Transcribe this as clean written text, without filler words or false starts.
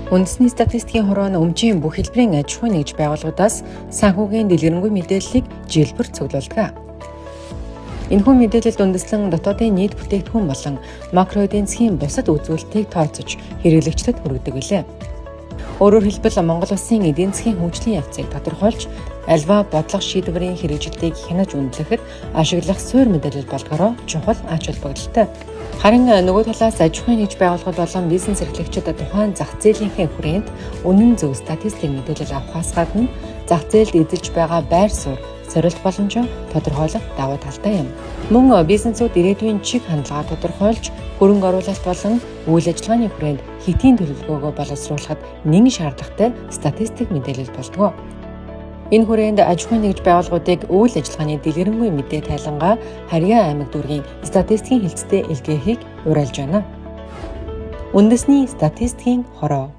Үндэсний статистикийн хороо нь өмчийн бүх хэлбэрийн аж ахуйн нэгж байгууллагуудаас санхүүгийн дэлгэрэнгүй мэдээллийг жилбэр цуглуулдаг. Энэхүү мэдээлэлд үндэслэн дотоодын нийт бүтээгдэхүүн болон макро эдийн засгийн бусад үзүүлэлтийг тооцож хэрэглэгчдэд хүргэдэг билээ. Өөрөөр хэлбэл Монгол Улсын эдийн засгийн хөгжлийн явцыг тодорхойлж, альва бодлого шийдвэрийн хэрэгжилтийг хянаж үнэлэхэд ашиглах суурь мэдээлэл болдгороо чухал ач холбогдолтой. Харин нөгөө талаас аж ахуйн нэгж байгууллагууд болон бизнес эрхлэгчид тухайн зах зээлийнхээ хүрээнд үнэн зөв статистик мэдээлэл авахаас гадна зах зээлд эзэлж байгаа байр суурь, сорилт боломжоо тодорхойлох давуу талтай юм. Мөн бизнесүүд ирээдүйн чиг хандлагаа тодорхойлж, хөрөнгө оруулалт болон үйл ажиллагааны хүрээнд хэтийн төлөвлөгөөгөө боловсруулахад нэгэн шаардлагатай статистик мэдээлэл болдог. Энэ хүрээнд аж ахуйн нэгж байгууллагуудыг үйл ажиллагааны дэлгэрэнгүй мэдээ тайлангаа Харьяа аймаг дүүргийн статистикийн хэлцтэй илгээхийг уриалж байна. Үндэсний статистикийн хороо.